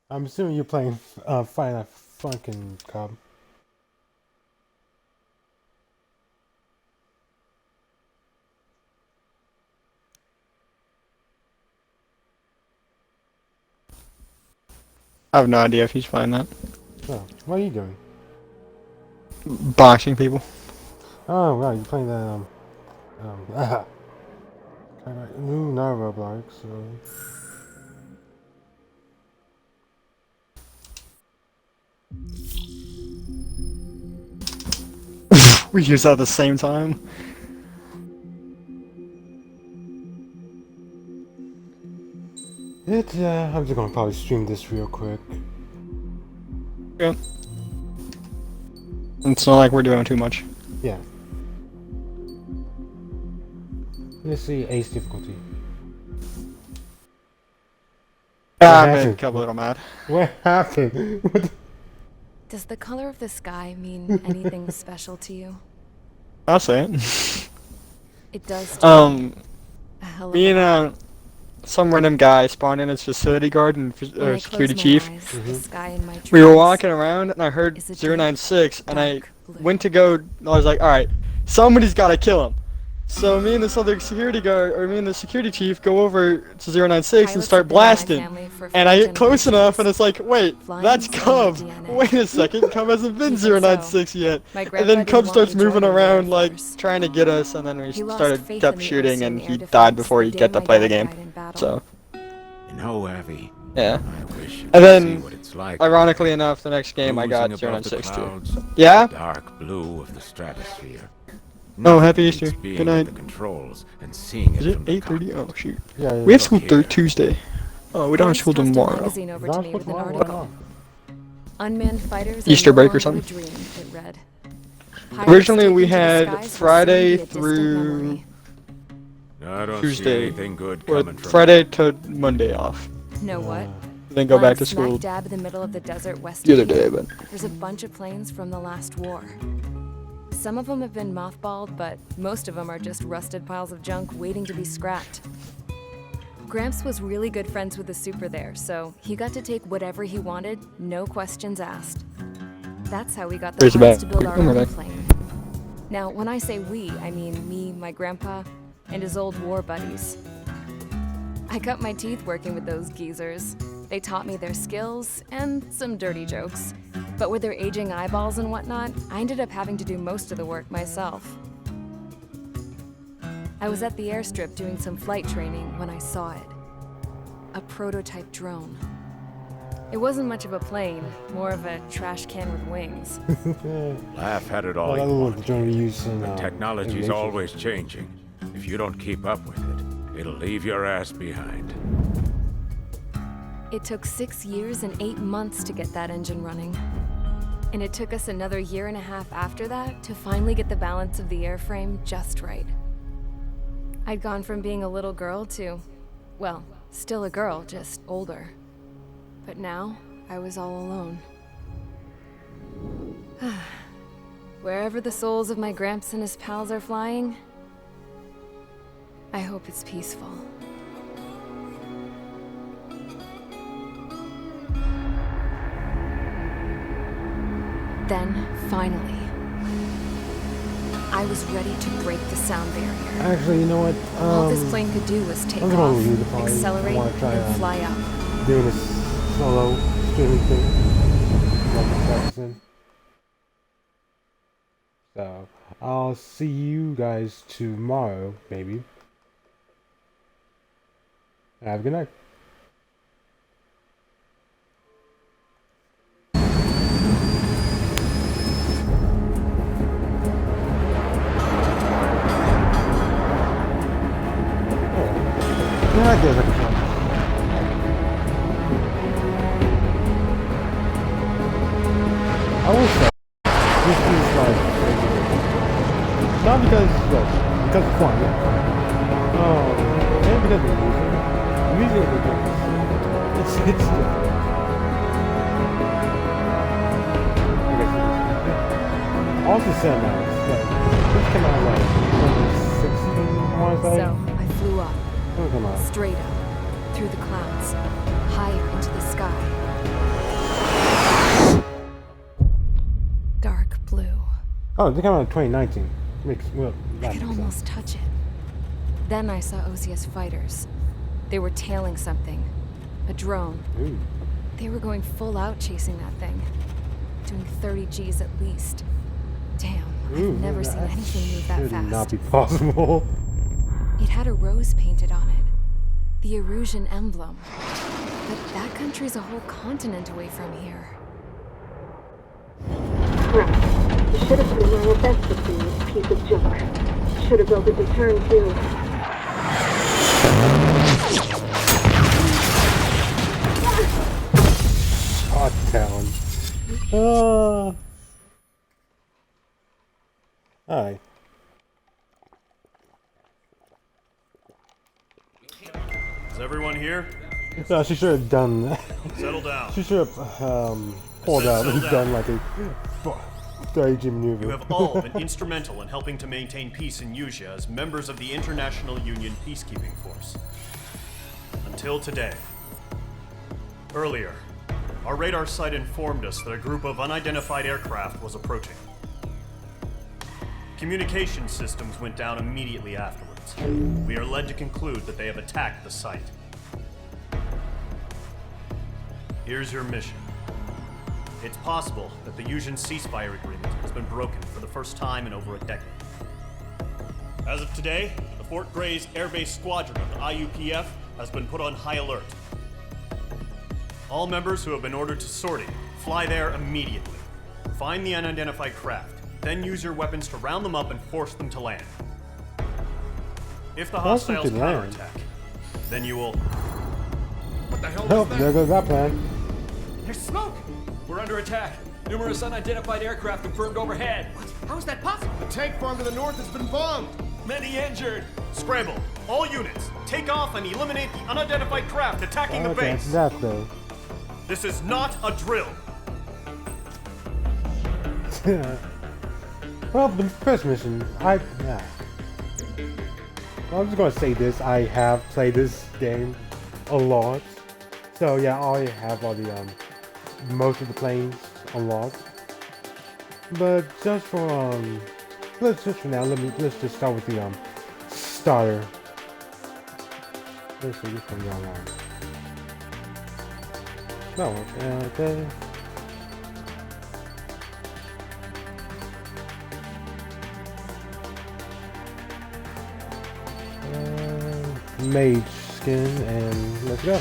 I'm assuming you're playing Final Funkin' Cub. I have no idea if he's playing that. Oh, what are you doing? Boxing people. Oh, right, you're playing that, kind of new Roblox, so... We use that at the same time. I'm just gonna probably stream this real quick. Yeah. It's not like we're doing too much. Yeah. Let's see, Ace difficulty. I made Cub a little mad. What happened? What Does the color of the sky mean anything special to you? I'll say it. It does to me. A hell of Me a and lot. some random guy spawned in as facility guard and When I security close my chief. eyes, the sky in my We were dreams walking around and I heard is a 096 and I dark blue. went to go. I was like, all right, somebody's got to kill him. So me and this other security guard, or me and the security chief, go over to 096 and Pilots start have been in my blasting. family for And I 4 get close enough, and generations. it's like, wait, Flying that's is in my Cub. DNA. Wait a second, Cub hasn't been Even so, 096 yet. My And grandpa then didn't Cub want starts me moving joining the Air around, like, Force. trying to get us, and then we He lost started faith kept in the shooting, Air and Force he and air died defense before he the day get to my play the dad game. died in battle. So, You know, Abby, yeah. I wish you And could then, see what it's like. ironically enough, the next game I got Cruising above the 096 too. clouds, Yeah? the dark blue of the stratosphere. Oh, Nothing happy beats Easter. being Good at night. the controls and seeing Is it it from the 8:30? Oh, cockpit. shoot. Yeah, We have school Here. Tuesday. Oh, we don't have Friends school tossed a tomorrow. magazine over to Not me for with an tomorrow, why article. not? Unmanned fighters Easter are no break or longer something? a dream, it read. Originally, Pilots we taken to the had skies will Friday soon be a distant through memory. I don't see Tuesday, anything good or coming from Friday it. to Monday off. Know what? Then go back Lying to school smack dab in the middle of the desert west the other of here, day, but there's a bunch of planes from the last war. Some of them have been mothballed, but most of them are just rusted piles of junk waiting to be scrapped. Gramps was really good friends with the super there, so he got to take whatever he wanted, no questions asked. That's how we got the Where's the parts to bag? build our Oh, my own bag. plane. Now, when I say we, I mean me, my grandpa, and his old war buddies. I cut my teeth working with those geezers. They taught me their skills and some dirty jokes. But with their aging eyeballs and whatnot, I ended up having to do most of the work myself. I was at the airstrip doing some flight training when I saw it. A prototype drone. It wasn't much of a plane, more of a trash can with wings. Laugh at it all Well, you that was want. the joint we used in, But technology's aviation. always changing. If you don't keep up with it, it'll leave your ass behind. It took 6 years and 8 months to get that engine running. And it took us another year and a half after that to finally get the balance of the airframe just right. I'd gone from being a little girl to, well, still a girl, just older. But now, I was all alone. Wherever the souls of my Gramps and his pals are flying, I hope it's peaceful. Then, finally, I was ready to break the sound barrier. Actually, you know what? All this plane could do was take I'm gonna off, leave the party. I accelerate, wanna try, and fly up. doing this solo streaming thing. Like practicing. So, I'll see you guys tomorrow, maybe. Have a good night. Yeah, I guess I can try. I will say, this is like, not because, well, because it's fun, yeah. And because of the music. The music is ridiculous. It's different. I guess it is. Also cinematics, like, this came out like, 2016, I wanna say. So, I flew up, When it came out? straight up, through the clouds, higher into the sky. Oh, they came out in 2019. Well, I that could makes almost sense. touch it. Then I saw Osius fighters. They were tailing something. A drone. Ooh. They were going full out chasing that thing. Doing 30 Gs at least. Damn, Ooh, I've never seen anything move that should fast. not be possible. It had a rose painted on it. The Erusian emblem. But that country's a whole continent away from here. Right. You should have put in my best with you, piece of junk. Should have built a return too. Hot town. Alright. Is everyone here? No, she should have done that. Settle down. She should have pulled said out and settle done down. like a strategy maneuver. You have all been instrumental in helping to maintain peace in Usea as members of the International Union Peacekeeping Force. Until today. Earlier, our radar site informed us that a group of unidentified aircraft was approaching. Communication systems went down immediately afterwards. We are led to conclude that they have attacked the site. Here's your mission. It's possible that the Usian ceasefire agreement has been broken for the first time in over a decade. As of today, the Fort Grays Air Base Squadron of the IUPF has been put on high alert. All members who have been ordered to sortie, fly there immediately. Find the unidentified craft, then use your weapons to round them up and force them to land. If the Force them hostiles to land? counterattack, then you will... What the hell Oh, was that? there goes that plan. There's smoke! We're under attack. Numerous unidentified aircraft confirmed overhead. What? How is that possible? The tank farm to the north has been bombed. Many injured. Scramble! All units, take off and eliminate the unidentified craft attacking the Okay, base! that though. This is not a drill! Well, the first mission, yeah. Well, I'm just gonna say this, I have played this game a lot. So yeah, I have all the, most of the planes unlocked. But just for, let's just for now, let's just start with the, starter. Let's see, this one go on. No, okay. Mage skin, and let's go.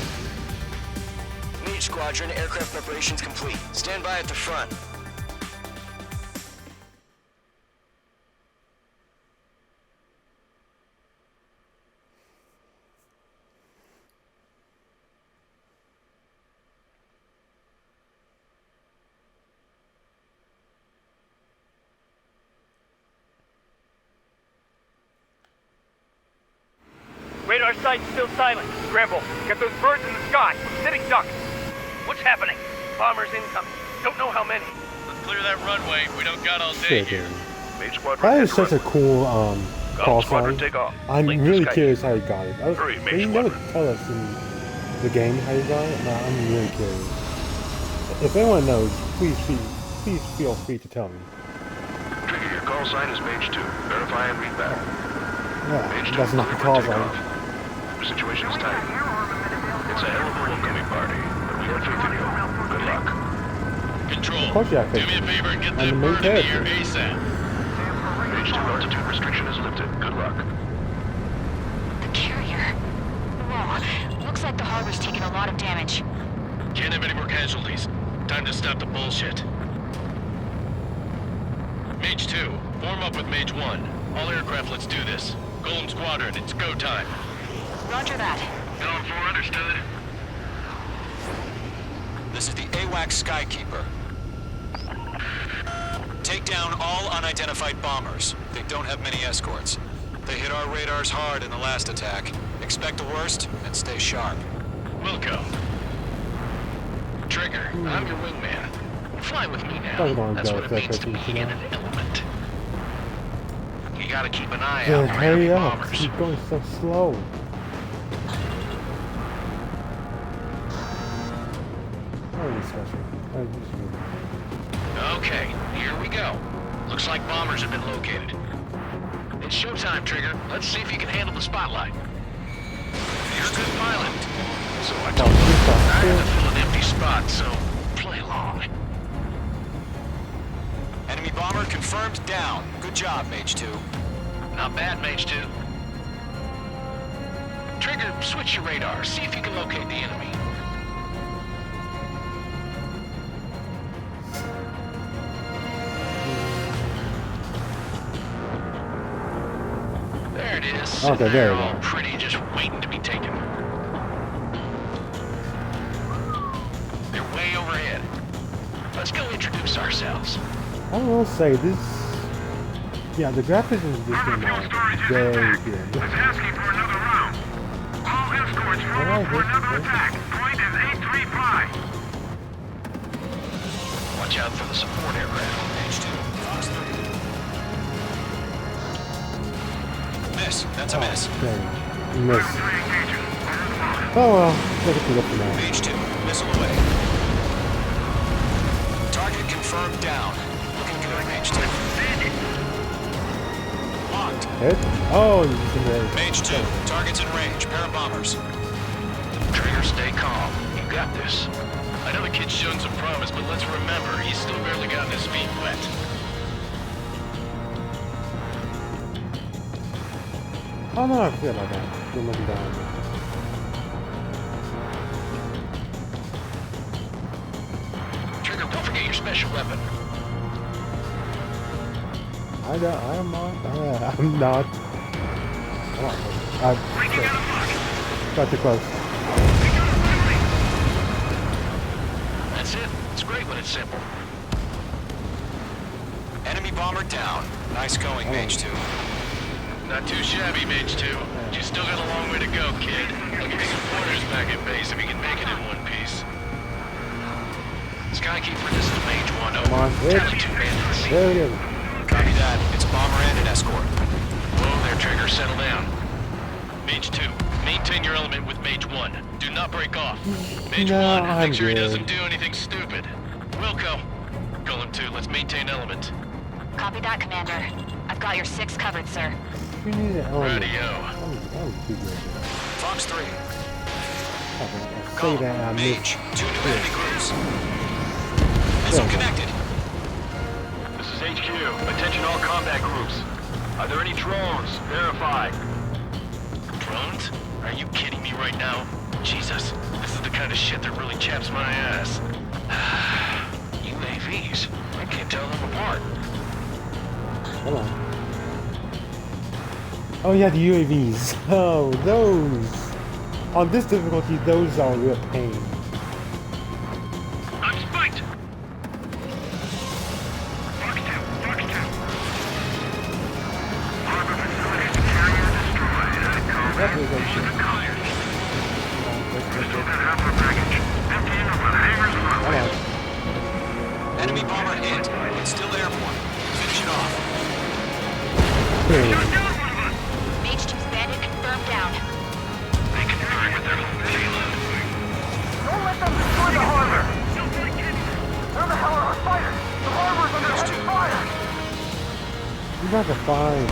Mage Squadron, aircraft preparations complete. Stand by at the front. Radar site's still silent. Scramble. Get those birds in the sky. We're sitting ducks. What's happening? Bombers incoming. Don't know how many. Let's clear that runway. We don't got all day Shit, here. dude. Mage Squadron. That is such a cool call Squadron, sign. take off. I'm Link to really Sky. curious how you got it. Hurry, Mage they never Squadron. tell us in the game how you got it. No, I'm really curious. If anyone knows, please feel free to tell me. Trigger, your call sign is Mage 2. Verify and read back. Yeah, Mage 2, that's not the clear call for sign. takeoff. The situation's tight. It's a hell of a welcoming party, but we have faith in you. Good luck. Control. Of course you have Do faith. me a favor and get I'm that the main bird into your character. ASAP. Mage 2 altitude restriction is lifted. Good luck. The carrier. Whoa. Looks like the harbor's taken a lot of damage. Can't have any more casualties. Time to stop the bullshit. Mage 2, form up with Mage 1. All aircraft, let's do this. Golem Squadron, it's go time. Roger that. Going for understood. This is the AWACS Skykeeper. Take down all unidentified bombers. They don't have many escorts. They hit our radars hard in the last attack. Expect the worst and stay sharp. Wilco. Trigger, I'm your wingman. Fly with me now. Doesn't want to That's go what it with means that to person, be you in know? an element. You gotta keep an eye Yeah, out for enemy hurry up. bombers. Keep going so slow. Oh, special. Okay, here we go. Looks like bombers have been located. It's showtime, Trigger. Let's see if you can handle the spotlight. You're a good pilot. So I told you, I had to fill an empty spot, so play along. Enemy bomber confirmed down. Good job, Mage 2. Not bad, Mage 2. Trigger, switch your radar. See if you can locate the enemy. There it is. Okay, there we all go. pretty, just waiting to be taken. They're way overhead. Let's go introduce ourselves. I will say this. Yeah, the graphics in this game are very good. Asking for another round. All escorts form up for another attack. Point is 835. Watch out for the support aircraft. Mage 2. Fox 3. Miss. That's a miss. Okay. Miss. Oh well, look at it for now. Mage 2. Missile away. Target confirmed down. Looking good, Mage 2. Locked. Hit? Oh, you can hit. Mage 2. Target's in range. Pair of bombers. Trigger, stay calm. You got this. I know the kid's shown some promise, but let's remember, he's still barely gotten his feet wet. Oh no, I feel like that. Good looking down. Trigger, don't forget your special weapon. I'm not. I'm not. I'm got too close. That's it. It's great when it's simple. Enemy bomber down. Nice going, Mage 2. Not too shabby, Mage 2. You still got a long way to go, kid. I'll give you some pointers back at base if you can make it in one piece. Skykeeper, this is Mage 1. Come on, Tally 2 bandits. There it is. Copy that. It's a bomber and an escort. Whoa there, Trigger. Settle down. Mage 2, maintain your element with Mage 1. Do not break off. Mage No, 1, I'm make sure he good. doesn't do anything stupid. Wilco, Golem 2, let's maintain element. Copy that, Commander. I've got your 6 covered, sir. You need an element. Radio. That was too good. Fox 3. Say that I Mage. missed. 2 new enemy groups. Missile connected. This is HQ. Attention all combat groups. Are there any drones? Verify. Drones? Are you kidding me right now? Jesus, this is the kind of shit that really chaps my ass. UAVs. I can't tell them apart. Hold on. Oh yeah, the UAVs. Oh, those. On this difficulty, those are a real pain. I'm spiked. Fox 2. Harbor facility carrier destroyed. That was like shit. Still got half our package. Emptying of the hangar's Hold runway. on. Enemy bomber hit. It's still airborne. Finish it off. Okay. Mage 2's bandit confirmed down. They can fire with their home payload. Don't let them destroy the harbor! Where the hell are our fighters? The harbor's under heavy fire! You got to find.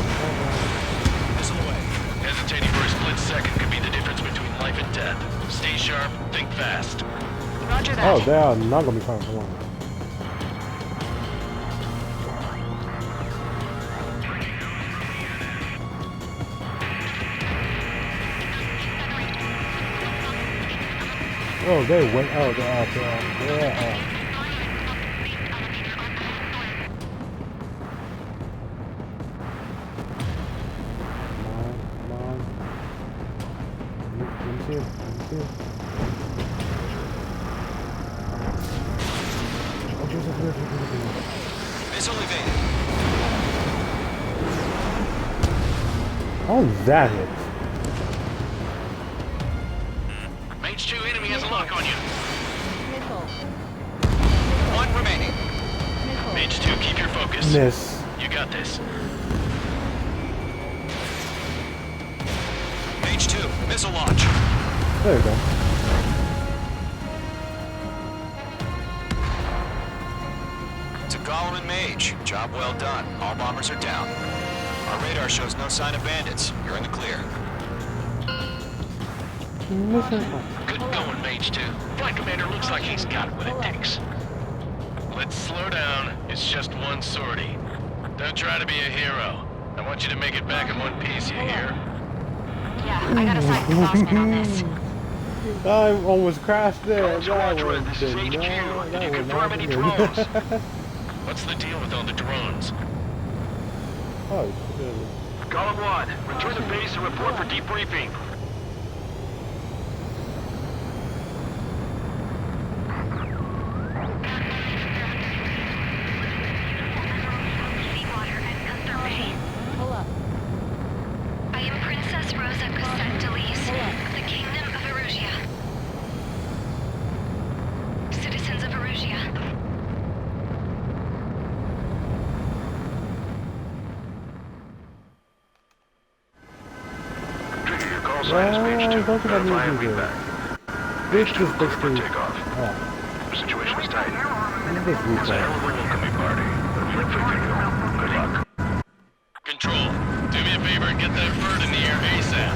Missile away. Hesitating for a split second could be the difference between life and death. Stay sharp, think fast. Roger that. Oh, they are not gonna be fine for long. Oh, they went. Oh, they're out there. They're out. Come on. Let me see it. Oh, Joseph, look. Missile evaded. How is that hit? Mage 2 enemy has a lock on you. One remaining. Mage 2, keep your focus. Miss. You got this. Mage 2. Missile launch. There you go. To Gollum and Mage, job well done. All bombers are down. Our radar shows no sign of bandits. You're in the clear. Good going, Mage 2. Flight Commander looks like he's got what it takes. Let's slow down. It's just one sortie. Don't try to be a hero. I want you to make it back in one piece, you hear? Yeah, I gotta side with Bossman on this. I almost crashed there. Squadron, this is HQ. Can you confirm any drones? What's the deal with all the drones? Oh, shit. Gollum 1, return to base and report for debriefing. Seawater and Gunther Bay. I am Princess Rosa Cassette Delise of the Kingdom of Erusia. Citizens of Erusia. Trigger your call sign is Mage 2. Don't think I Verify and need to do feedback. This Mage 2, is clear for basically... takeoff. Oh, Situation is tight. this is It's a replay. hell of a welcoming party. Flick for video. Good luck. Control, do me a favor and get that bird in the air ASAP.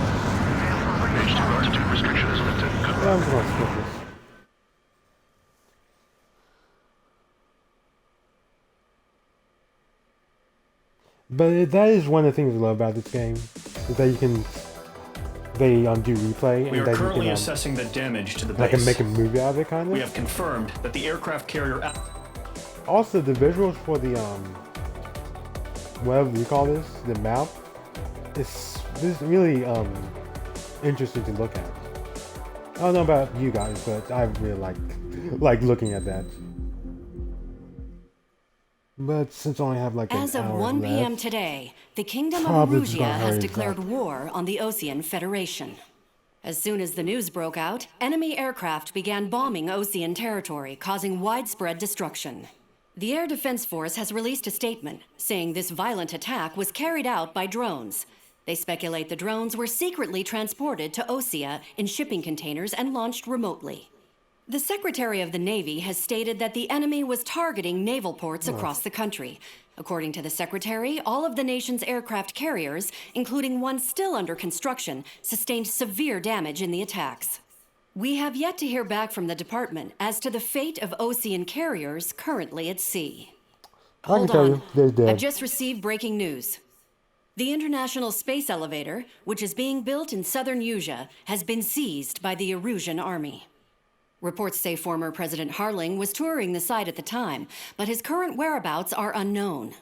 Mage 2 altitude restriction is lifted. Good Yeah, I'm luck. gonna skip this. But that is one of the things I love about this game, is that you can, do replay, We and are that you currently can, assessing the damage to the like, base. make a movie out of it, kind We of. have confirmed that the aircraft carrier... Also, the visuals for the, whatever you call this, the map, is really, interesting to look at. I don't know about you guys, but I really like looking at that. But since I only have like As an of hour 1 p.m. left, today, the Kingdom of probably just Erusia gonna has hurry declared up. war on the Osean Federation. As soon as the news broke out, enemy aircraft began bombing Osean territory, causing widespread destruction. The Air Defense Force has released a statement saying this violent attack was carried out by drones. They speculate the drones were secretly transported to Osea in shipping containers and launched remotely. The Secretary of the Navy has stated that the enemy was targeting naval ports across the country. According to the Secretary, all of the nation's aircraft carriers, including one still under construction, sustained severe damage in the attacks. We have yet to hear back from the department as to the fate of Osean carriers currently at sea. I can Hold tell on. you, they're dead. I've just received breaking news. The International Space Elevator, which is being built in southern Usea, has been seized by the Erusian army. Reports say former President Harling was touring the site at the time, but his current whereabouts are unknown.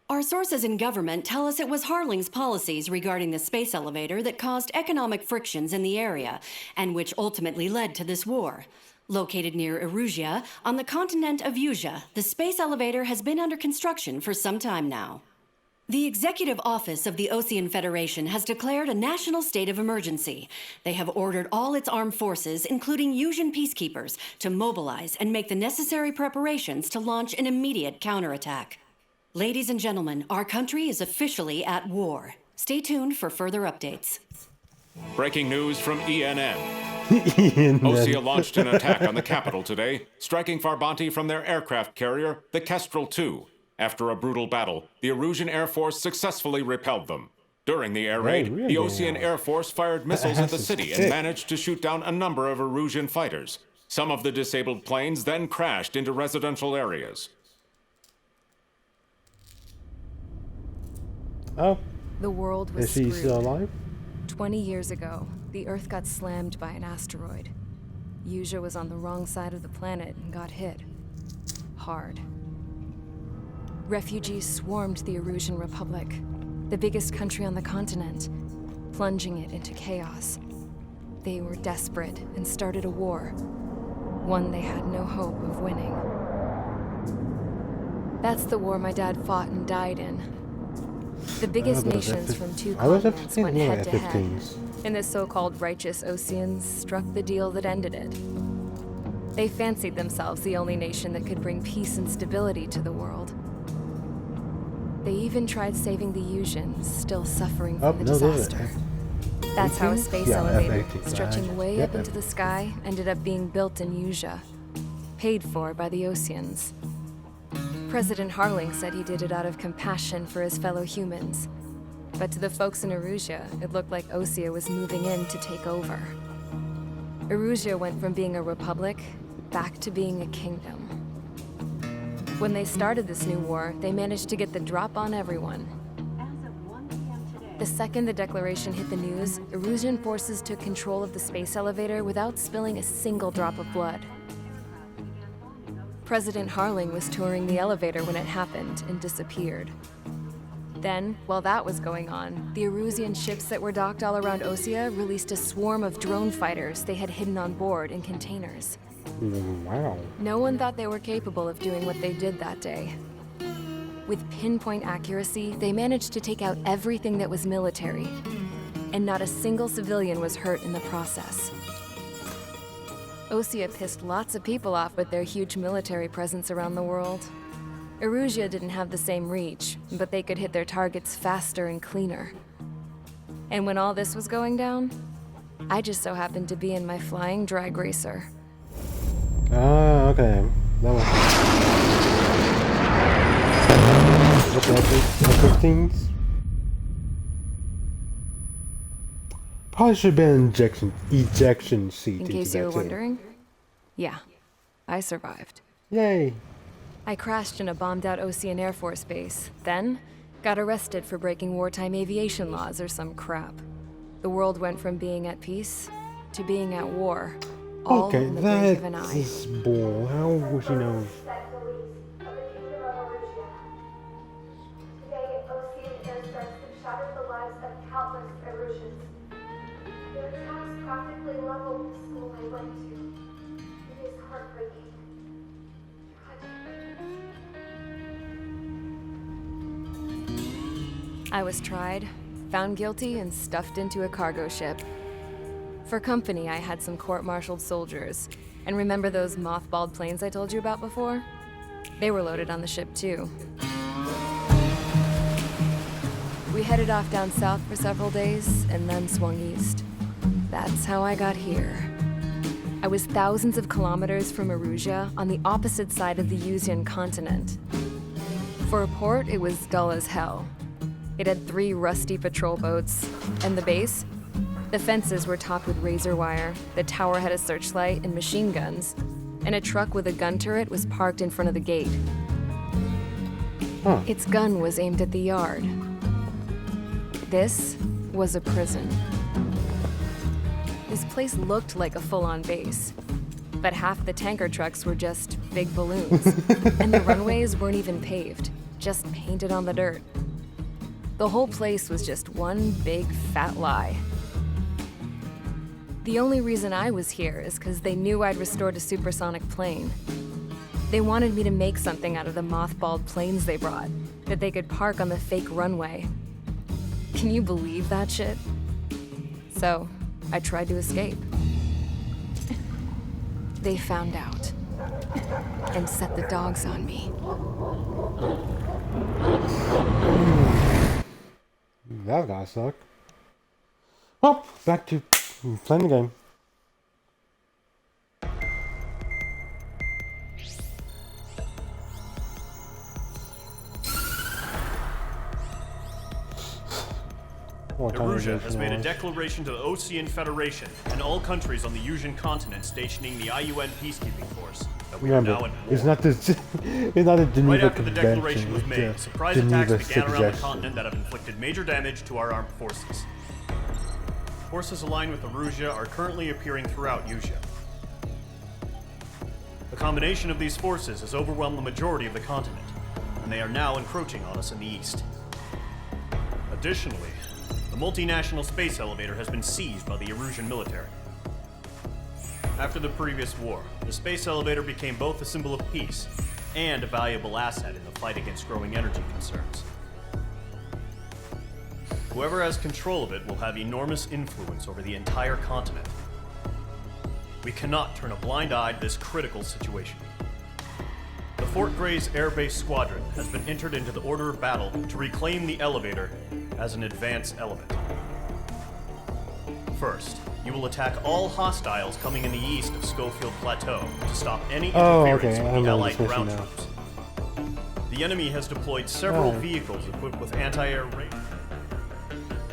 Our sources in government tell us it was Harling's policies regarding the space elevator that caused economic frictions in the area, and which ultimately led to this war. Located near Erusia, on the continent of Usea, the space elevator has been under construction for some time now. The Executive Office of the Osean Federation has declared a national state of emergency. They have ordered all its armed forces, including Usian peacekeepers, to mobilize and make the necessary preparations to launch an immediate counterattack. Ladies and gentlemen, our country is officially at war. Stay tuned for further updates. Breaking news from ENN. Osea launched an attack on the capital today, striking Farbanti from their aircraft carrier, the Kestrel II. After a brutal battle, the Erusian Air Force successfully repelled them. During the air raid, the Osean Air Force fired missiles at the city and managed to shoot down a number of Erusian fighters. Some of the disabled planes then crashed into residential areas. Oh. The world was Is she screwed. still alive? 20 years ago, the Earth got slammed by an asteroid. Usea was on the wrong side of the planet and got hit. Hard. Refugees swarmed the Erusian Republic, the biggest country on the continent, plunging it into chaos. They were desperate and started a war, one they had no hope of winning. That's the war my dad fought and died in. The biggest nations from two continents went head to head, and the so-called righteous Oseans struck the deal that ended it. They fancied themselves the only nation that could bring peace and stability to the world. They even tried saving the Usians, still suffering from the disaster. That's how a space elevator, stretching way up into the sky, ended up being built in Usea, paid for by the Oseans. President Harling said he did it out of compassion for his fellow humans. But to the folks in Erusea, it looked like Osea was moving in to take over. Erusea went from being a republic back to being a kingdom. When they started this new war, they managed to get the drop on everyone. The second the declaration hit the news, Erusian forces took control of the space elevator without spilling a single drop of blood. President Harling was touring the elevator when it happened and disappeared. Then, while that was going on, the Erusian ships that were docked all around Osea released a swarm of drone fighters they had hidden on board in containers. Wow. No one thought they were capable of doing what they did that day. With pinpoint accuracy, they managed to take out everything that was military, and not a single civilian was hurt in the process. Osea pissed lots of people off with their huge military presence around the world. Erusea didn't have the same reach, but they could hit their targets faster and cleaner. And when all this was going down, I just so happened to be in my flying drag racer. Ah, okay. That was... things. Probably should have been an ejection seat. In case you were wondering, yeah, I survived. Yay! I crashed in a bombed-out Osean Air Force base, then got arrested for breaking wartime aviation laws or some crap. The world went from being at peace to being at war, all in the blink of an eye. That's bull. How would you know? I was tried, found guilty, and stuffed into a cargo ship. For company, I had some court-martialed soldiers. And remember those mothballed planes I told you about before? They were loaded on the ship, too. We headed off down south for several days, and then swung east. That's how I got here. I was thousands of kilometers from Erusea, on the opposite side of the Yuzian continent. For a port, it was dull as hell. It had 3 rusty patrol boats. And the base? The fences were topped with razor wire, the tower had a searchlight and machine guns, and a truck with a gun turret was parked in front of the gate. Huh. Its gun was aimed at the yard. This was a prison. This place looked like a full-on base, but half the tanker trucks were just big balloons, and the runways weren't even paved, just painted on the dirt. The whole place was just one big fat lie. The only reason I was here is because they knew I'd restored a supersonic plane. They wanted me to make something out of the mothballed planes they brought, that they could park on the fake runway. Can you believe that shit? So, I tried to escape. They found out, and set the dogs on me. That gotta suck. Well, back to playing the game. Erusea has made a declaration to the Osean Federation and all countries on the Yusian continent stationing the IUN peacekeeping force that we are now at war. It's not the Geneva Right after the Convention, declaration was made, it's surprise Geneva attacks began around the Suggestion. continent that have inflicted major damage to our armed forces. Forces aligned with Erusea are currently appearing throughout Yusia. The combination of these forces has overwhelmed the majority of the continent, and they are now encroaching on us in the east. Additionally, the multinational space elevator has been seized by the Erusian military. After the previous war, the space elevator became both a symbol of peace and a valuable asset in the fight against growing energy concerns. Whoever has control of it will have enormous influence over the entire continent. We cannot turn a blind eye to this critical situation. The Fort Grays Air Base Squadron has been entered into the order of battle to reclaim the elevator as an advance element. First, you will attack all hostiles coming in the east of Schofield Plateau to stop any interference with the Allied ground troops. the enemy has deployed several Oh. vehicles equipped with anti-air radar.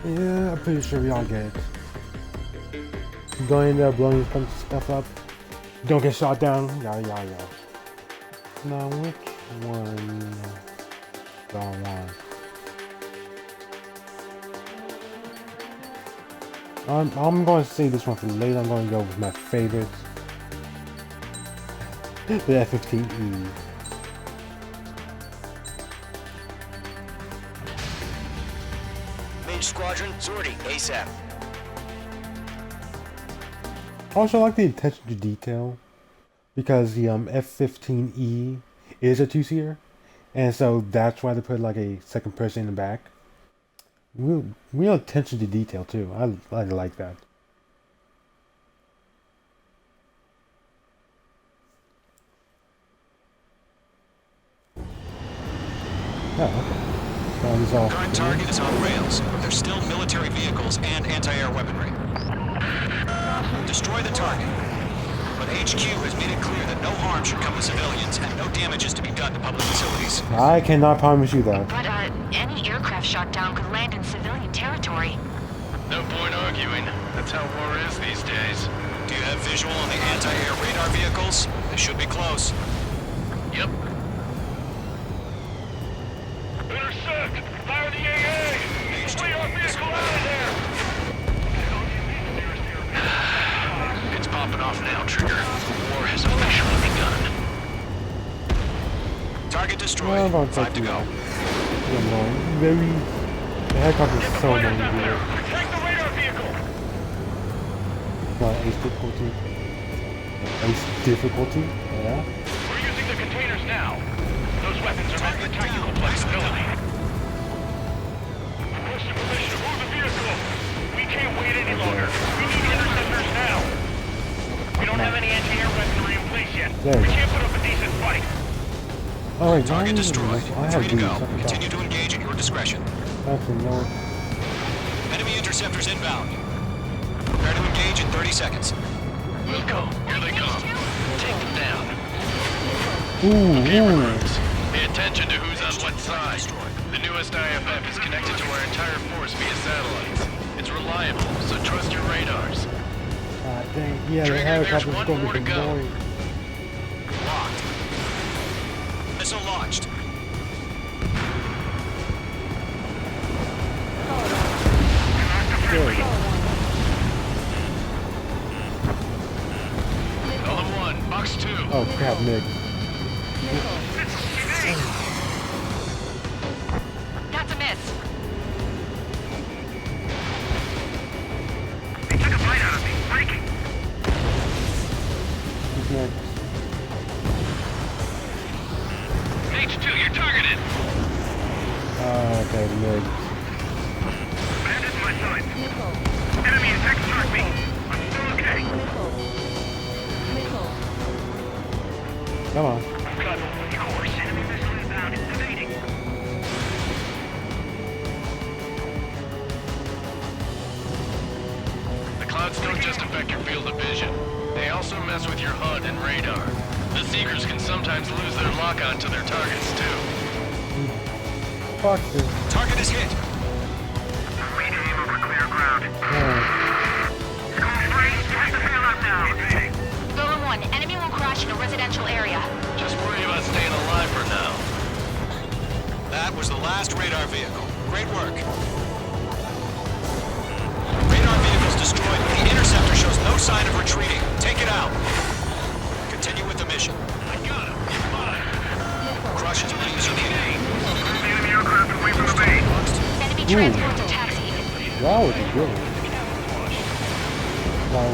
Yeah, I'm pretty sure we all get it. Go in there, blowing some stuff up. Don't get shot down. Yeah. Now, which one do I want? I'm going to save this one for later. I'm going to go with my favorites. The F-15E. Mage Squadron, Zordy, ASAP. Also, I like the attention to detail because the F-15E is a two-seater, and so that's why they put like a second person in the back. Real attention to detail too. I like that. Oh, okay. Current target is on rails, but there's still military vehicles and anti-air weaponry. Destroy the target. But HQ has made it clear that no harm should come to civilians and no damage is to be done to public facilities. I cannot promise you that. But, any aircraft shot down could land in civilian territory. No point arguing. That's how war is these days. Do you have visual on the anti-air radar vehicles? They should be close. Yep. Intercept! Fire the AA! Flee our vehicle out of there! It's popping off now, Trigger. War has officially begun. Target destroyed. Well, I'm going 5 to go. The helicopter is so annoying to do. Take the radar vehicle! Ace difficulty. Ace difficulty? Yeah. We're using the containers now. Those weapons are meant for tactical flexibility. Requesting permission to move the vehicle. We can't wait any longer. We need interceptors now. We don't have any anti-air weaponry in place yet. There We we go. can't put up a decent fight. Alright, Target destroyed. I have 3 to to do go. something Continue to engage at your discretion. Actually, no. Enemy interceptors inbound. Prepare to engage in 30 seconds. We'll go. Here they come. Take them down. Ooh. Pay attention to who's on what side. The newest IFF is connected to our entire force via satellites. It's reliable, so trust your radars. Dang. Yeah, the Trigger, helicopter's there's one going more to to be go. annoying. Locked. Missile launched. There we go. Column 1, box 2. Oh crap, Nick. That's a miss. They took a bite out of me. Breaking. Who's next? H2, you're targeted. Okay, Nick. Bandit in my sights. Enemy attack struck me. I'm still okay. Come on. God, of course. Enemy missile inbound. It's evading. The clouds don't just affect your field of vision. They also mess with your HUD and radar. The Seekers can sometimes lose their lock-on to their targets, too. Fuck this. Target is hit. Aim over clear ground. Oh. Going free. You have to bail out now. Evading. Golem 1, enemy will crash in a residential area. Just worry about staying alive for now. That was the last radar vehicle. Great work. Radar vehicles destroyed. The interceptor shows no sign of retreating. Take it out. Continue with the mission. I got him. He's mine. Crush is pleased with the aim. Enemy aircraft away from the base. Enemy transports are taxiing. That was good. Wow.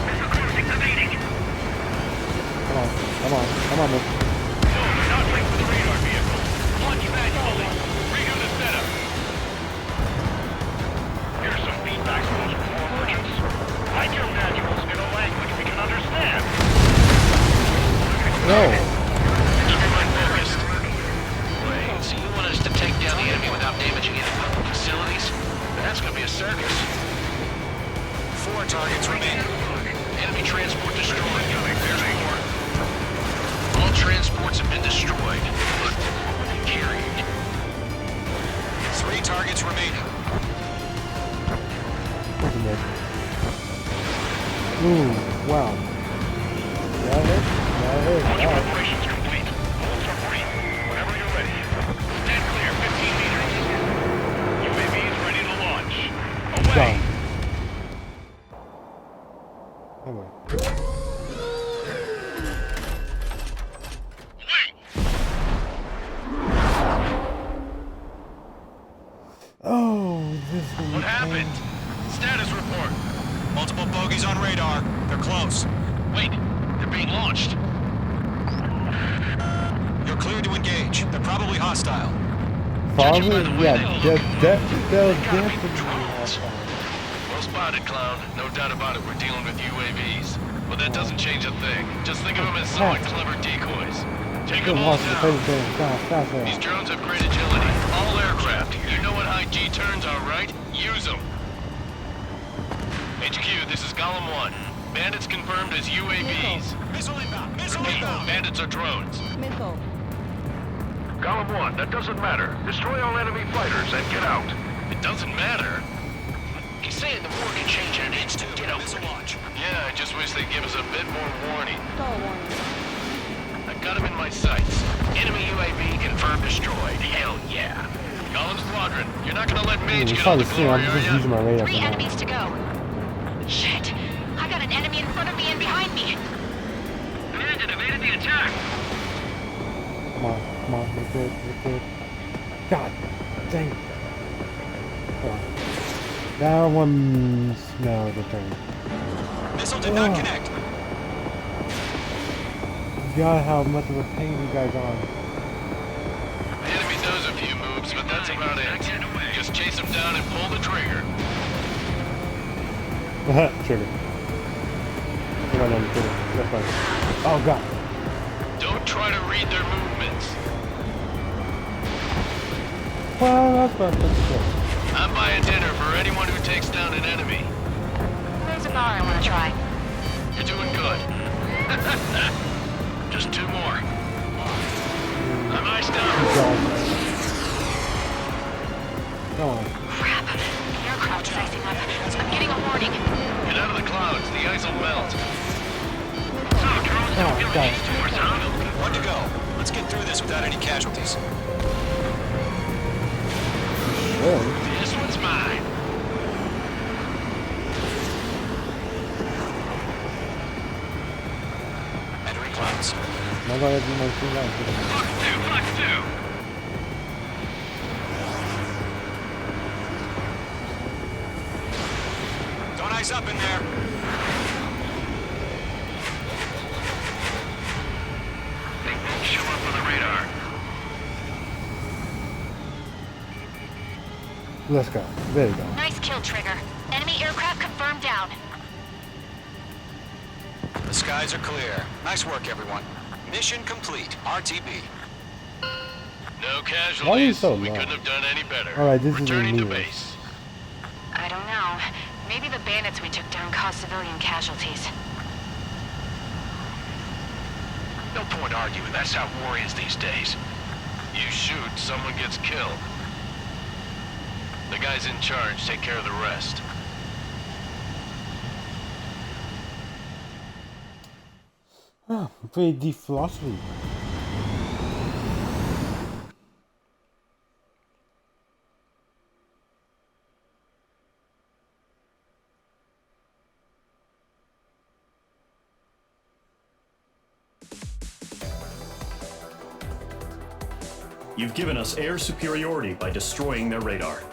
Missile cruising. Evading. Come on, Nick. No, not wait for the radar vehicle. Launch manually. Redo the setup. Here's some feedback from those core merchants. Write your manuals in a language we can understand. No. Keep your mind focused. Wait, so you want us to take down the enemy without damaging any public facilities? That's gonna be a circus. 4 targets remaining. Enemy transport destroyed. There's more. All transports have been destroyed, but carried. 3 targets remaining. Wasn't it? Ooh, wow. Yeah, it is. Yeah, it is. Launch Wow. operations complete. All submarine, whenever you're ready. Stand clear, 15 meters. UAVs ready to launch. Away! Done. Anyway. Oh, this is What happened? Status report. Multiple bogeys on radar. They're close. Wait, they're being launched. You're clear to engage. They're probably hostile. Probably, yeah, they'll definitely Well spotted, clown. No doubt about it, we're dealing with UAVs. But that doesn't change a thing. Just think of them as somewhat clever decoys. Take them all down. These drones have great agility. All aircraft. You know what high G turns are, right? Use them. HQ, this is Golem 1. Bandits confirmed as UAVs. Missile inbound! Missile Repeat, inbound! bandits are drones. Missile. Golem 1, that doesn't matter. Destroy all enemy fighters and get out. It doesn't matter. He's saying the war can change in an instant. Get out. Missile launch. Yeah, I just wish they'd give us a bit more warning. Stall warning. I got him in my sights. Enemy UAV confirmed destroyed. Hell yeah. Golem Squadron, you're not gonna let Mage get all the glory, I'm are just ya? using my radar 3 for now. enemies to go. Shit. I got an enemy in front of me and behind me. Bandit evaded the attack. Come on, we're good. God dang it. Come on. That one's no return. Missile did not connect. God, how much of a pain you guys are. The enemy does a few moves, but that's about it. Just chase him down and pull the trigger. Trigger. Come on, trigger. That's fine. Oh God. Don't try to read their movements. Well, that's good. I'm buying dinner for anyone who takes down an enemy. There's a bar I want to try. You're doing good. Just 2 more. I'm iced out. Come on. Crap. The aircraft is icing up. I'm getting a warning. Get out of the clouds. The ice will melt. Oh, God. 1 to go. Let's get through this without any casualties. Really? This one's mine. Entering clouds. I'm gonna do my thing out. Fox 2. Don't ice up in there. They won't show up on the radar. Let's go. There you go. Nice kill, Trigger. Enemy aircraft confirmed down. The skies are clear. Nice work, everyone. Mission complete. RTB. No casualties. Why are you so We low? couldn't have done any better. Alright, this is Returning to the base. I don't know. Maybe the bandits we took down caused civilian casualties. No point arguing. That's how war is these days. You shoot, someone gets killed. The guys in charge take care of the rest. Ah, pretty deep philosophy. You've given us air superiority by destroying their radar.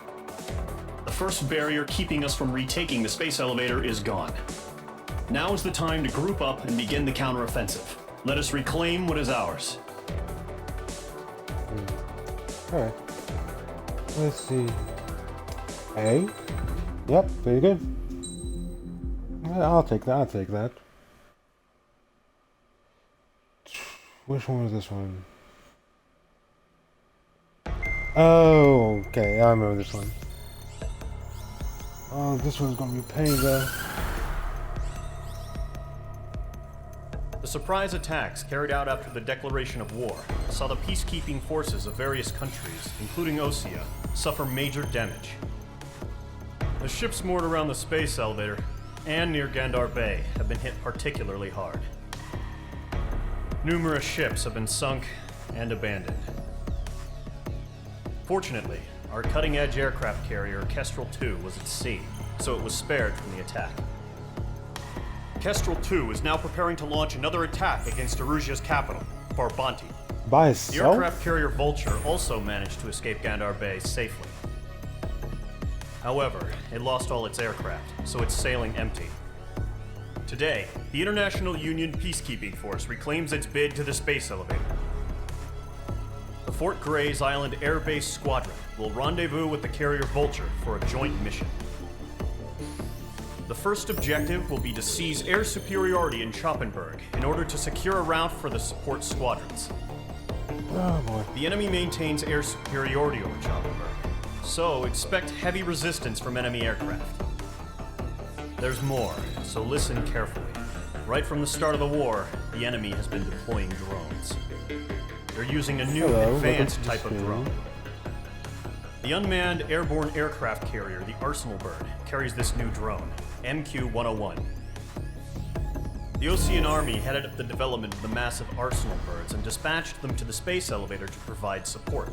The first barrier keeping us from retaking the space elevator is gone. Now is the time to group up and begin the counteroffensive. Let us reclaim what is ours. Alright. Let's see. A? Yep, pretty good. Yeah, I'll take that. Which one was this one? Oh, okay, I remember this one. Oh, this one's gonna be a pain though. The surprise attacks carried out after the declaration of war saw the peacekeeping forces of various countries, including Osea, suffer major damage. The ships moored around the space elevator and near Gandar Bay have been hit particularly hard. Numerous ships have been sunk and abandoned. Fortunately, our cutting-edge aircraft carrier Kestrel 2 was at sea, so it was spared from the attack. Kestrel 2 is now preparing to launch another attack against Erusia's capital, Farbanti. By The itself? aircraft carrier Vulture also managed to escape Gandar Bay safely. However, it lost all its aircraft, so it's sailing empty. Today, the International Union Peacekeeping Force reclaims its bid to the space elevator. The Fort Gray's Island Air Base Squadron will rendezvous with the carrier Vulture for a joint mission. The first objective will be to seize air superiority in Schoppenberg in order to secure a route for the support squadrons. Oh boy. The enemy maintains air superiority over Schoppenberg, so expect heavy resistance from enemy aircraft. There's more, so listen carefully. Right from the start of the war, the enemy has been deploying drones. They're using a new advanced type of drone. The unmanned airborne aircraft carrier, the Arsenal Bird, carries this new drone, MQ-101. The Osean Army headed up the development of the massive Arsenal Birds and dispatched them to the space elevator to provide support.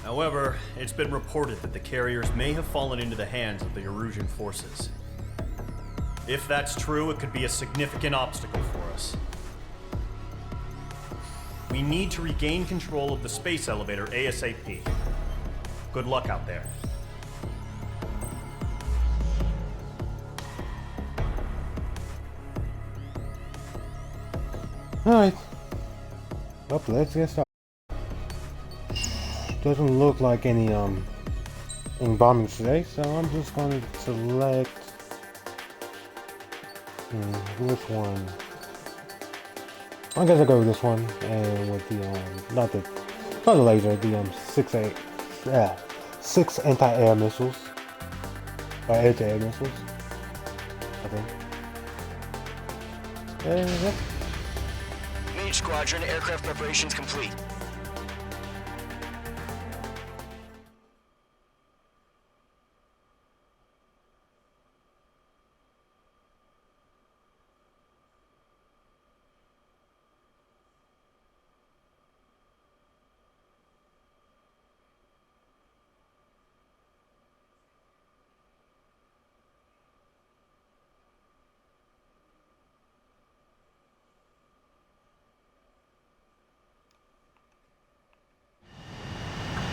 However, it's been reported that the carriers may have fallen into the hands of the Erusian forces. If that's true, it could be a significant obstacle for us. We need to regain control of the space elevator ASAP. Good luck out there. Alright. Well, let's get started. Doesn't look like any bombings today, so I'm just going to select which one. I guess I'll go with this one, and with the not the laser, the 6 anti-air missiles, or air-to-air missiles, I think. Yep. Mage Squadron, aircraft preparations complete.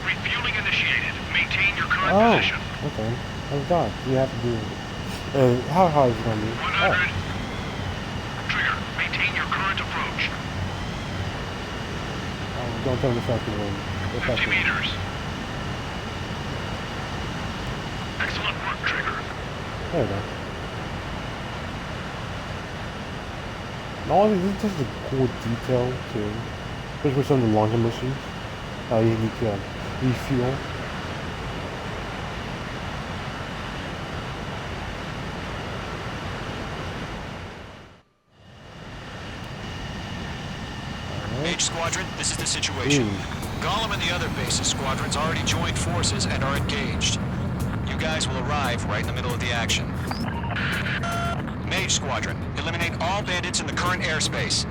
Refueling initiated. Maintain your current Oh, position. okay. I was done. You have to do how hard is it going to be? 100. Trigger, maintain your current approach. Don't tell me something when 50 meters. Excellent work, Trigger. There we go. No, this is just a cool detail too. Especially for some of the longer missions. You need to refuel. Mage Squadron, this is the situation. Gollum and the other bases squadrons already joined forces and are engaged. You guys will arrive right in the middle of the action. Mage Squadron, eliminate all bandits in the current airspace.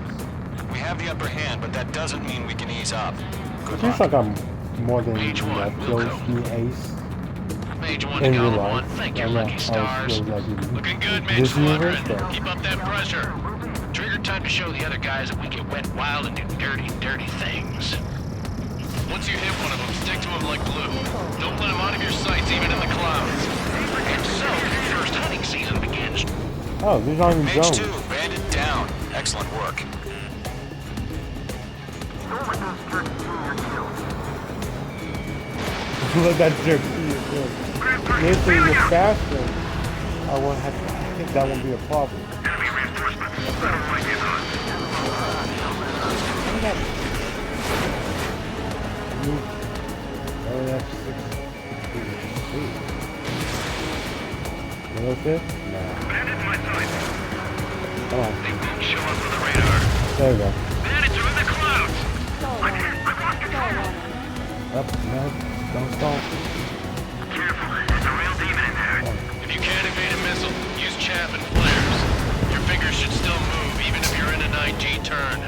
We have the upper hand, but that doesn't mean we can ease up. It seems like I'm more than close to ace. Mage 1 in to real Gollum 1, life. thank your I know, lucky stars. like Looking good, Mage Disney Squadron. universe, but- Keep up that pressure. Trigger, time to show the other guys that we get wet wild and do dirty, dirty things. Once you hit one of them, stick to him like glue. Don't let him out of your sights, even in the clouds. And so, the first hunting season begins. Oh, these aren't even Mage drones. 2, bandit down. Excellent work. Let that jerk see your kill. Maybe you're faster. I won't have to, I think that won't be a problem. Enemy reinforcements. Let them fight in on. Oh, that's 6. You know this? No. Bandit in my sight. Come on. They won't show up on the radar. There we go. Bandits are in the clouds. Up, no, don't stall. Careful, there's a real demon in there. If you can't evade a missile, use chaff and flares. Your fingers should still move, even if you're in a 9G turn.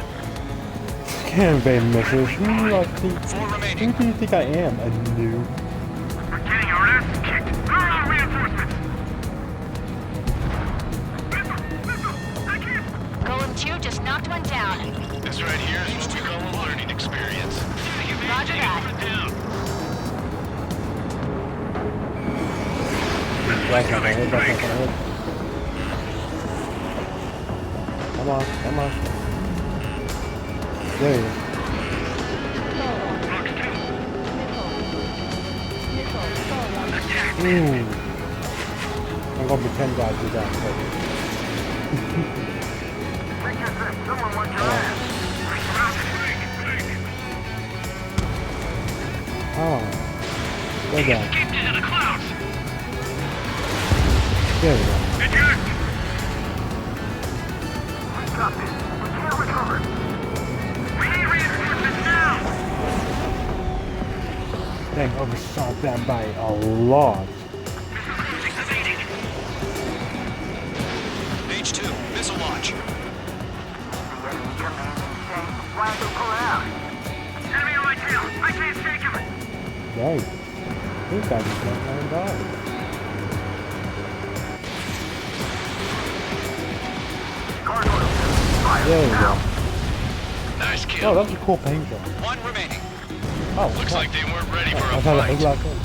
Can't evade missiles. Who do you think I am? A noob? We're getting our ass kicked. Where are our reinforcements? Golem 2 just knocked one down. This right here is what we call a learning experience. Roger that. That's not gonna hit, that's not gonna hit. Come on, come on. There you go. Ooh. I'm gonna pretend God did that. Someone wants your ass. Oh. Go down. Escaped into the clouds. There we go. Eject. We got this. We can't recover. We need reinforcements now. Dang, overshot that by a lot. H2, missile launch. Why are they pulling out? Enemy on my tail. I can't shake him. Dang. This guy just went and died. There we go. Nice kill. Oh, that was a cool paintball. One remaining. Oh, Looks like they weren't ready for I a thought it fight. was like that.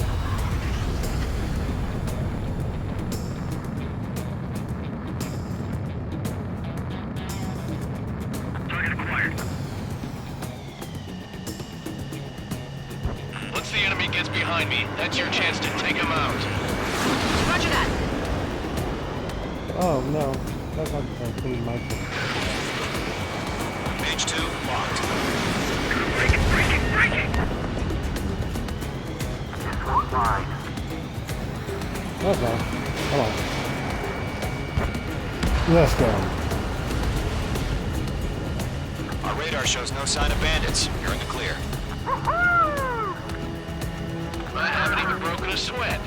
Target acquired. Once the enemy gets behind me, that's your chance to take him out. Roger that. Oh no, that's not including my thing. H2 locked. Break it, break it, break it. This one's mine. That's fine. Come on. Let's go. Our radar shows no sign of bandits. You're in the clear. I haven't even broken a sweat.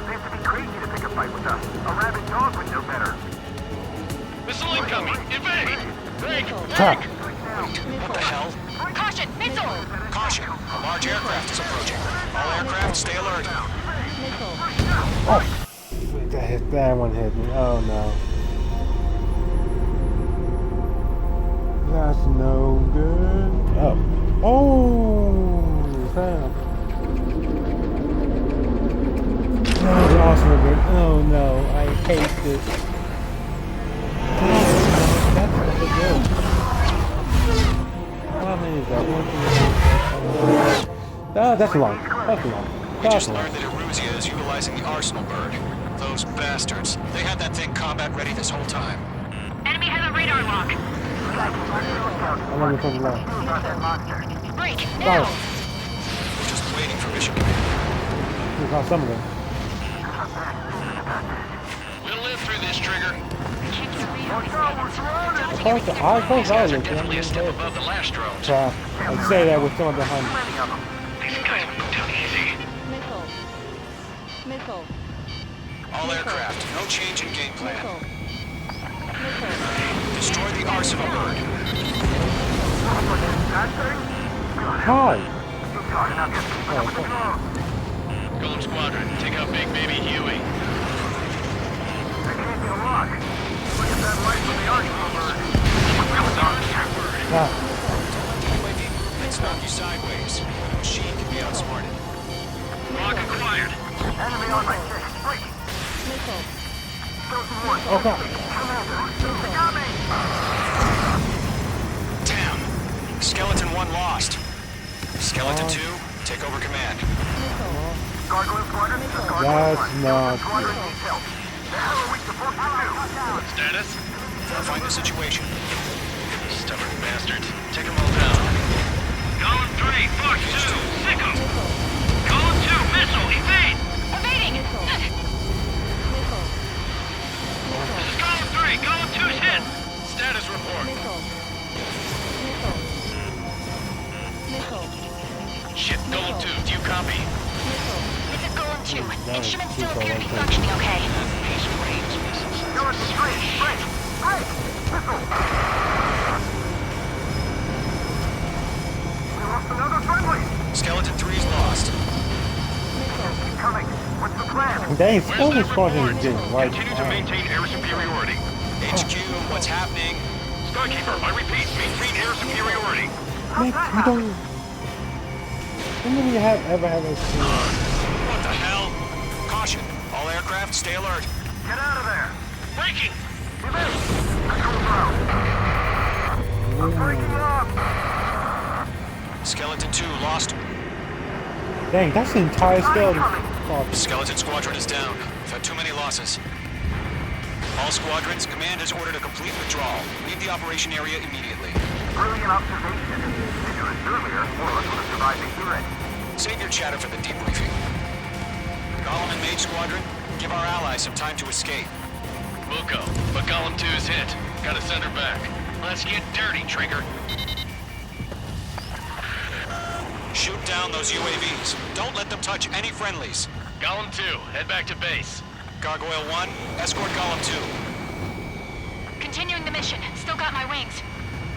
Seems to be crazy to pick a fight with us. A rabid dog would know better. Missile incoming! Evade! Break! Fuck. What the hell? Caution, missile! Caution! A large aircraft is approaching. All aircraft, stay alert. Oh, that hit. That one hit me. Oh no. That's no good. Oh. Oh, damn. Oh, the awesome good. Oh no, I hate this. That's not good. How many is that? Ah, that's long. That's long. We just learned that Eruzia is utilizing the Arsenal bird. Those bastards. They had that thing combat ready this whole time. Enemy has a radar lock. I'm on the front line. Break, Fire. now! We're just waiting for mission command. We got some of them. We'll live through this, Trigger. I thought I was Definitely a step above the last drones. I'd say that with someone behind me. These guys will go down easy. Missile. All aircraft, no change in game plan. Destroy the Arsenal bird. Hi! Golem Squadron, take out Big Baby Huey. Ah, UAV, let's knock you sideways. The machine can be outsmarted. Lock acquired. Enemy on my six. Break. okay. Damn. Skeleton 1 lost. Skeleton 2, take over command. Gargoyle Squadron. That's not... Squadron detail. The hell are we supposed to do? Status? Verifying the situation. Stubborn bastards. Take them all down. Golem 3, Fox 2, sick 'em. Golem 2, missile, evade. Evading! This is Golem 3, Golem 2's hit. Status report. HQ. Instruments still appear to be functioning okay. Skeleton 3's lost. What's the plan? Dang, Skeleton Squadron is getting right. Continue to maintain air superiority. HQ, what's happening? Skykeeper, I repeat, maintain air superiority. Nick, we don't. When do we ever have a scene? What the hell? Caution. All aircraft, stay alert. Get out of there! Breaking! Skeleton 2 lost. Dang, that's the entire Skeleton. Skeleton Squadron is down. We've had too many losses. All squadrons, command has ordered a complete withdrawal. Leave the operation area immediately. Brilliant observation. Vigilance earlier, more of us would have survived the hearing. Save your chatter for the debriefing. Golem and Mage Squadron, give our allies some time to escape. We'll go, but Golem 2's hit. Gotta send her back. Let's get dirty, Trigger. Shoot down those UAVs. Don't let them touch any friendlies. Golem 2, head back to base. Gargoyle 1, escort Golem 2. Continuing the mission. Still got my wings.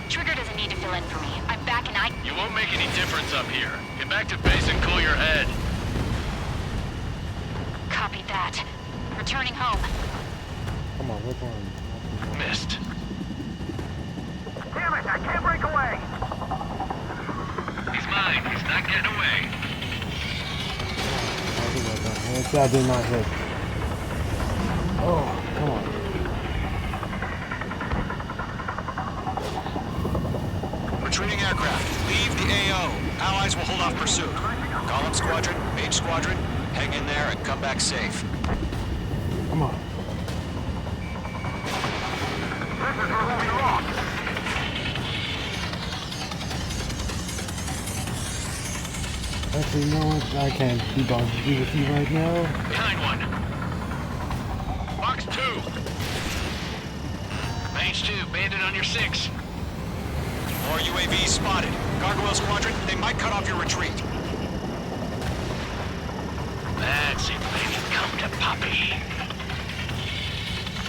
Trigger doesn't need to fill in for me. I'm back and You won't make any difference up here. Get back to base and cool your head. Copy that. Returning home. Come on, which one? Missed. Damn it, I can't break away! He's mine. He's not getting away. That did not hit. Oh, come on. Retreating aircraft, leave the AO. Allies will hold off pursuit. Golem Squadron, Mage Squadron, hang in there and come back safe. Come on. This is where we lost. Actually, you know what? I can't be bothered to do with you right now. Behind one. Box 2. Mage 2, bandit on your 6. More UAVs spotted. Gargoyle Squadron, they might cut off your retreat. That's it, baby. Come to Poppy.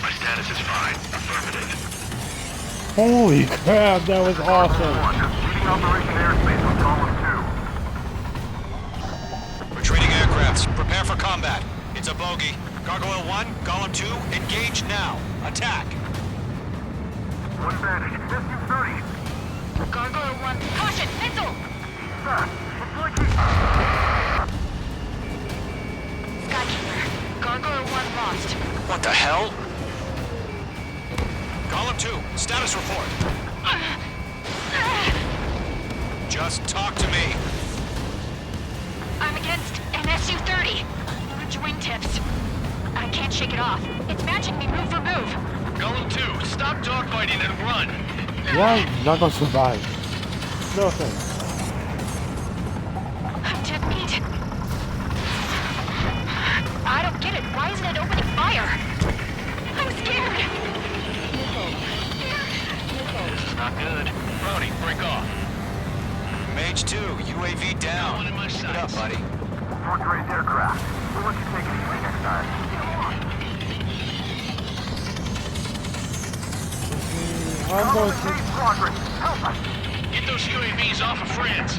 My status is fine. Affirmative. Holy crap, that was awesome. Leading Operation Airspace with Golem 2. Retreating aircrafts, prepare for combat. It's a bogey. Gargoyle 1, Golem 2, engage now. Attack. One advantage. SU-30. Gargoyle 1. Caution! Missile! Sir, it's like he... Skykeeper. Gargoyle 1 lost. What the hell? Golem 2, status report. Just talk to me. I'm against an SU-30. Large wingtips. I can't shake it off. It's matching me move for move. Golem 2, stop dogfighting and run. Yeah, I'm not gonna survive. No thanks. I'm dead meat. I don't get it. Why isn't it opening fire? I'm scared. This is not good. Brody, break off. Mage 2, UAV down. One in my Keep it up, sights. buddy. Fourth-grade aircraft. We'll let you take it easy next time. I'm going to... Squadron, help us! Get those UAVs off of friends.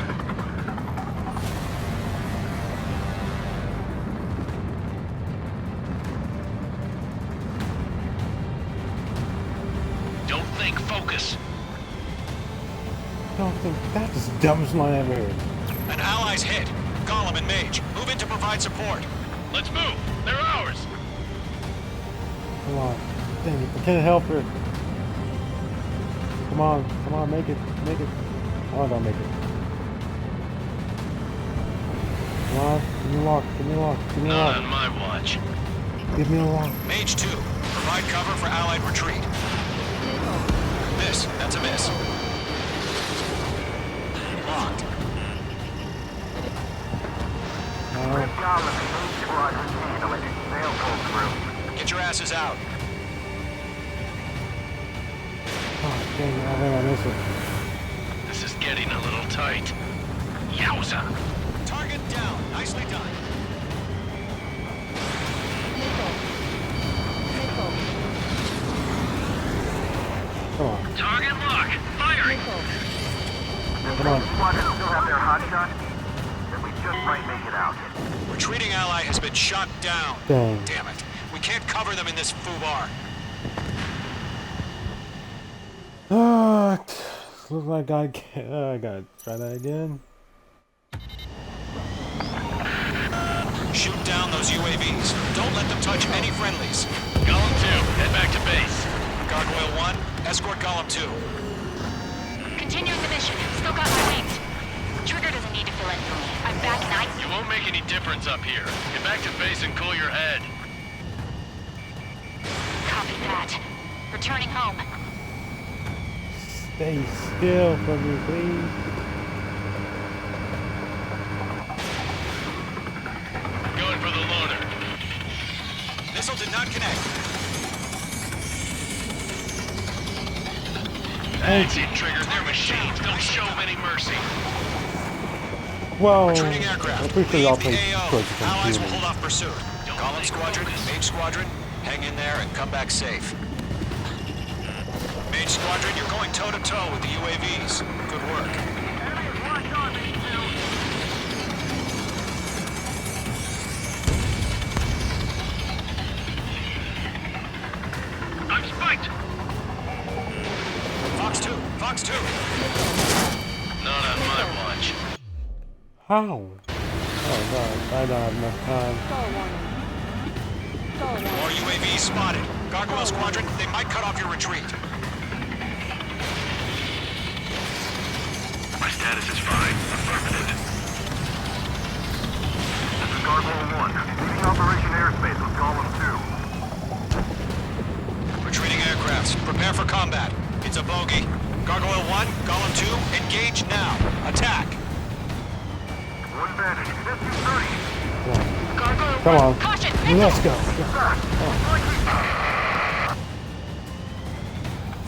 Don't think, focus. I don't think that's the dumbest line I've ever heard. An ally's hit. Golem and Mage, move in to provide support. Let's move. They're ours. Come on. Dang it, I can't help her. Come on, make it. Oh, I don't make it. Come on, give me a lock. Not on my watch. Give me a lock. Mage 2, provide cover for allied retreat. Miss, that's a miss. Locked. Good job with the Mage Squadron handling it. They'll pull through. Get your asses out. Oh, dang it, I think I missed it. This is getting a little tight. Yowza. Target down. Nicely done. Come on. Target lock. Firing. Come on. Squadron still have their hot shot? Then we just might make it out. Retreating ally has been shot down. Dang. Damn it. We can't cover them in this foobar. Looks like I gotta try that again. Shoot down those UAVs. Don't let them touch any friendlies. Golem 2, head back to base. Gargoyle 1, escort Golem 2. Continuing the mission. Still got my wings. Trigger doesn't need to fill in for me. I'm back and You won't make any difference up here. Get back to base and cool your head. Copy that. Returning home. Stay still for me, please. Going for the loader. Missile did not connect. That's it, Trigger. They're machines. Don't show them any mercy. Well, Retreating aircraft. I'm pretty sure y'all play Leave the AO. Trojan Allies will Fury. hold off pursuit. Golem Squadron, Mage Squadron, hang in there and come back safe. Mage Squadron, you're going toe-to-toe with the UAVs. Good work. I'm spiked. Fox 2, Fox 2. Not on my watch. How? Oh god, I don't have enough time. More UAVs spotted. Gargoyle Squadron, they might cut off your retreat. My status is fine. Affirmative. This is Gargoyle 1. Leading Operation Airspace with Golem 2. Retreating aircrafts, prepare for combat. It's a bogey. Gargoyle 1, Golem 2, engage now. Attack. One bandit. SU-30. Gargoyle Come 1, on. caution! Let's go.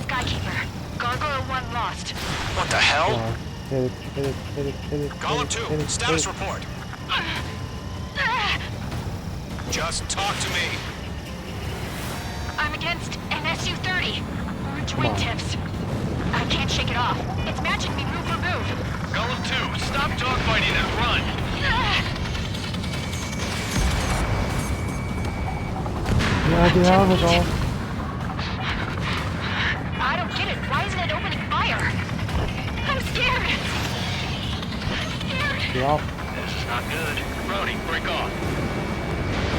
Skykeeper. Gargoyle 1 lost. What the hell? Hit it, hit it, hit it, hit it. Golem 2, hit it, status hit it. report. Just talk to me. I'm against an SU-30. Orange Come on. wingtips. I can't shake it off. It's matching me move for move. Golem 2, stop dogfighting and run. Yeah, get out of it all. I don't get it. Why isn't it opening fire? I'm scared. Get off. This is not good. Brody, break off.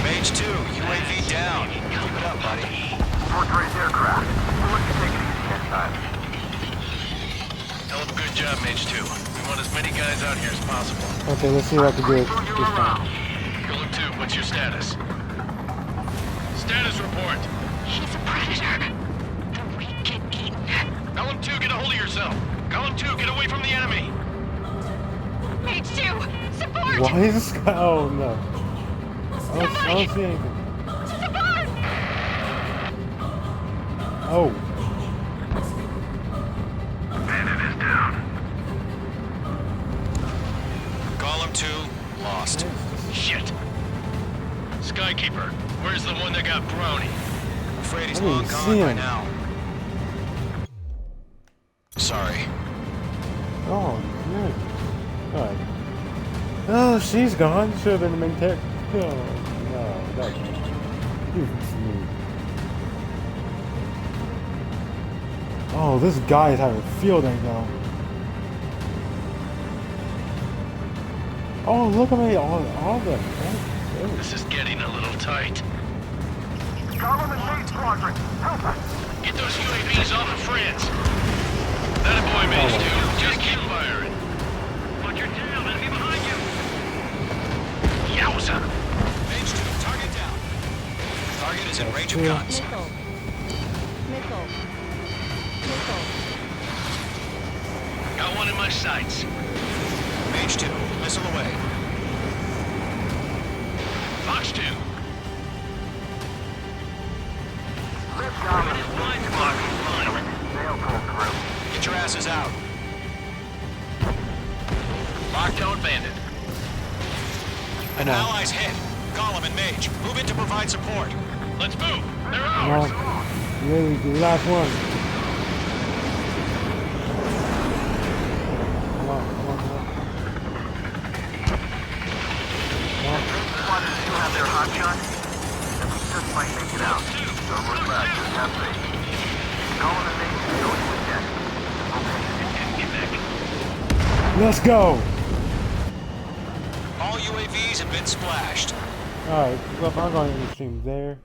Mage 2, UAV down. Keep it up, buddy. Fourth-race aircraft. We'll let you take it easy next time. Hell of a good job, Mage 2. We want as many guys out here as possible. Okay, let's see what I can do this time. Golem 2, what's your status? Status report. He's a predator. The weak get eaten. Golem 2, get a hold of yourself. Golem 2, get away from the enemy. Mage 2, support! Why is this guy? Oh no. I don't see anything. Support! Oh. Bandit is down. Golem 2, lost. Shit. Skykeeper, where's the one that got Brownie? Afraid he's I didn't long see gone by him. now. Sorry. Oh, good. Alright. Oh, she's gone. Should have been the main tech. Oh, no. That's me. Oh, this guy is having a field day now. Oh, look at me. All of them. Oh, This is getting a little tight. Golem and Mage Squadron, help us! Get those UAVs off of France. That a boy, Mage 2. Just keep firing. Watch your tail. Enemy behind you. Yowza. Mage 2, target down. Target is in range of guns. Got one in my sights. Mage 2, missile away. Fox 2. Red Golem, Blind spot. sail pulled through. Get your asses out. Lockdown Bandit. I An know. ally's hit. Golem and Mage, move in to provide support. Let's move. They're Come ours. on. You're the last one. might make it out. Don't look back, just have faith. Calling the name, go to the deck. Let's go! All UAVs have been splashed. Alright, well, I'm going to stream there.